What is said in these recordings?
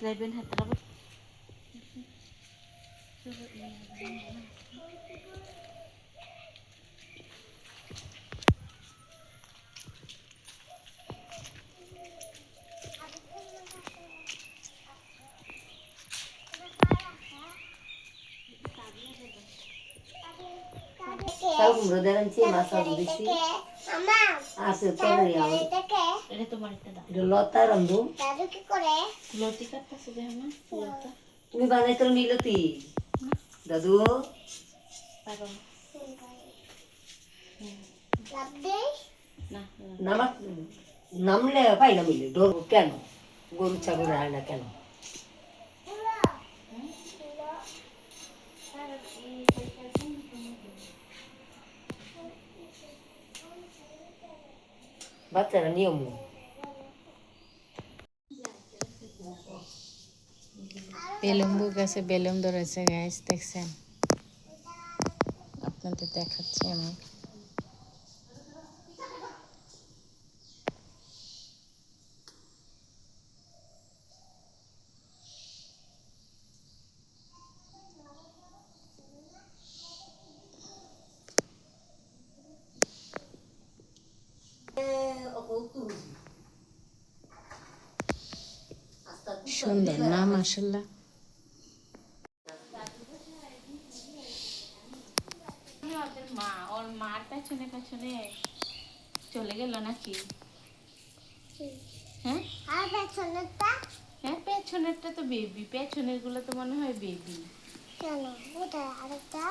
যাইবেন হাতরা তাও কুমড়ো দেখাচ্ছি মাছ আলু দিছি আছে তরকারি আলু এটা তোমার একটা দাও এটা লতা রান্ধু দাদু কি করে লতি কাটতেছে দেখো না লতা তুমি বানাইতো মিলতি দাদু পারো লাভ দেই না নামা নামলে পাই না মিলে ডর কেন গরু ছাগল হয় না কেন বাচ্চারা নিয়ম বেলুম্বু গাছে বেলুম ধরেছে গাইস দেখছেন আপনাদের দেখাচ্ছি আমি সুন্দর না মাশাআল্লাহ মা ওর মার পেছনে পেছনে চলে গেল নাকি হ্যাঁ আর পেছনেরটা হ্যাঁ পেছনেরটা তো বেবি পেছনের গুলো তো মনে হয় বেবি কেন কোথায় আরেকটা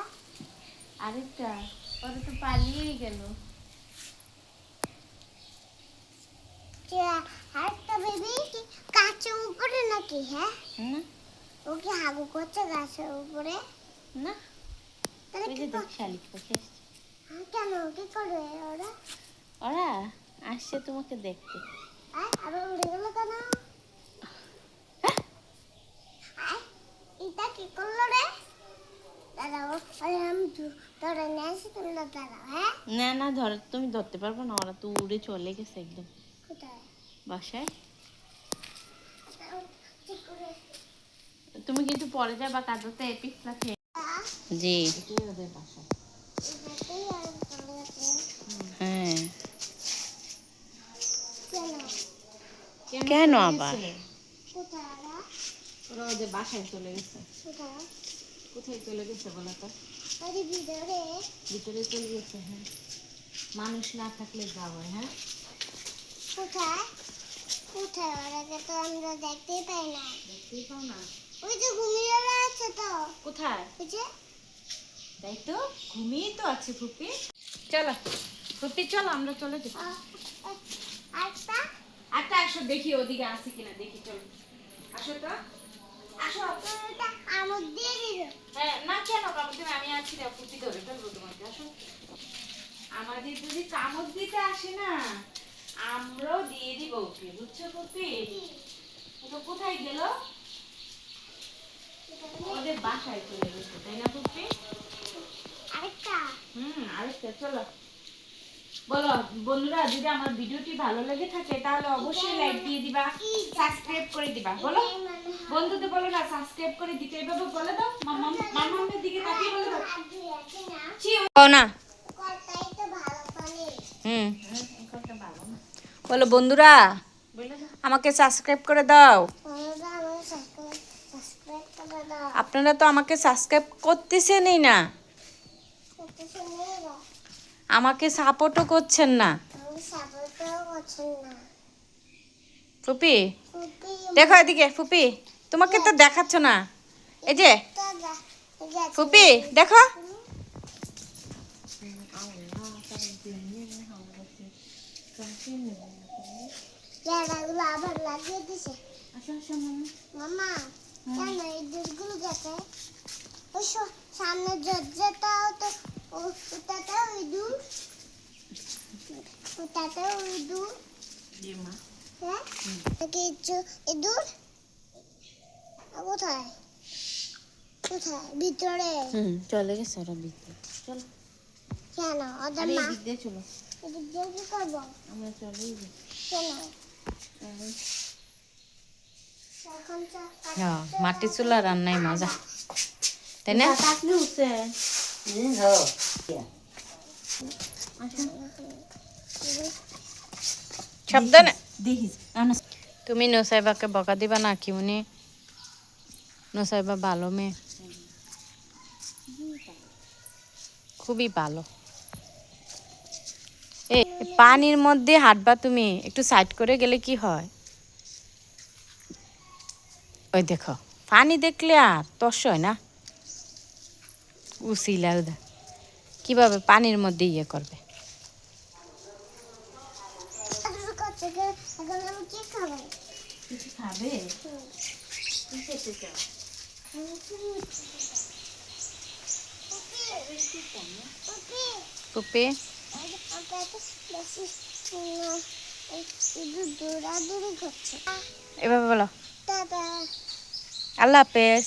আরেকটা ওরা তো পালিয়েই গেল যে আরেকটা বেবি কি গাছের উপরে নাকি হ্যাঁ না ও কি হাগু করছে গাছের উপরে না তাহলে ওই কি যে দেখ শালিক পাখি আসছে কেন কি করে ওরা ওরা আসছে তোমাকে দেখতে আবার উড়ে গেল কেন এটা কি করলো রে দাঁড়াও আরে আমি ধরে নিয়ে আসি তুমি দাঁড়াও হ্যাঁ না না তুমি ধরতে পারবে না ওরা তো উড়ে চলে গেছে একদম কোথায় বাসায় ঠিক করে তুমি কিন্তু পরে যাবা কাঁদতে পিছলা খেয়ে জি ওদের বাসা এটাতেই আর চলে গেছে হ্যাঁ কেন কেন আবার কোথায় ওরা ওদের বাসায় চলে গেছে কোথায় কোথায় চলে গেছে বলো তো আরে ভিতরে ভিতরে চলে গেছে হ্যাঁ মানুষ না থাকলে যাওয়া হ্যাঁ কোথায় কোথায় ওরাকে তো আমরা দেখতেই পাই না দেখতেই পাও না ওই যে ঘুমিয়ে আছে তো কোথায় ওই যে তাই তো ঘুমিয়ে তো আছে ফুপি চলো ফুপি চলো আমরা চলে যাই আরেকটা আচ্ছা আসো দেখি ওদিকে আছে কিনা দেখি চলো আসো তো আসো এটা আমদ দিয়ে দিল হ্যাঁ না কেন কামড় দিবে আমি আছি না ফুপি ধরে ফেলবো তোমাকে আসো আমাদের যদি কামড় দিতে আসে না আমরাও দিয়ে দিব ওকে বুঝছো ফুপি তো কোথায় গেল ওদের বাসায় চলে গেছে তাই না ফুপি আরেকটা আরেকটা চলো বলো বন্ধুরা যদি আমার ভিডিওটি ভালো লেগে থাকে তাহলে অবশ্যই লাইক দিয়ে দিবা সাবস্ক্রাইব করে দিবা বলো বন্ধুদের বলো না সাবস্ক্রাইব করে দিতে এভাবে বলে দাও মামামের দিকে তাকিয়ে বলে দাও ছি ও না কলটাই তো ভালো পানি বলো বন্ধুরা আমাকে সাবস্ক্রাইব করে দাও ওরা আমার সাবস্ক্রাইব করে দাও আপনারা তো আমাকে সাবস্ক্রাইব করতেছেনই না কত সুন্দর আমাকে সাপোর্টও করছেন না আমি সাপোর্টও করছেন না ফুপি ফুপি দেখো এদিকে ফুপি তোমাকে তো দেখাচ্ছ না এই যে ফুপি দেখো জায়গাগুলো আবার লাগিয়ে দিছে মামা কেন এই দুধগুলো গেছে ওই সামনে জজ্জাটাও তো ওটাতেও ইঁদুর ওটাতেও ইঁদুর হ্যাঁ কিছু ইঁদুর কোথায় কোথায় ভিতরে চলে গেছে ওরা ভিতরে চলো কেন ওদের আরে মা এদিক দিয়ে চলো এদিক দিয়ে কি করবো আমরা চলেই যাই কেন এখন হ্যাঁ মাটির চুলা রান্নাই মজা তাই না কাটলে উঠছে হ্যাঁ সাবধানে দেখিস তুমি নুসাইবাকে বকা দিবা না কি উনি নুসাইবা ভালো মেয়ে খুবই ভালো এ পানির মধ্যে হাঁটবা তুমি একটু সাইড করে গেলে কি হয় ওই দেখো পানি দেখলে আর তস হয় না উসিলা ওদা কিভাবে পানির মধ্যে ইয়ে করবে এখন আমি কি খাবো কিছু খাবে কি খেতে চাও পুপি দৌড়াদৌড়ি করছে এভাবে বলো দাদা আল্লাহ হাফেজ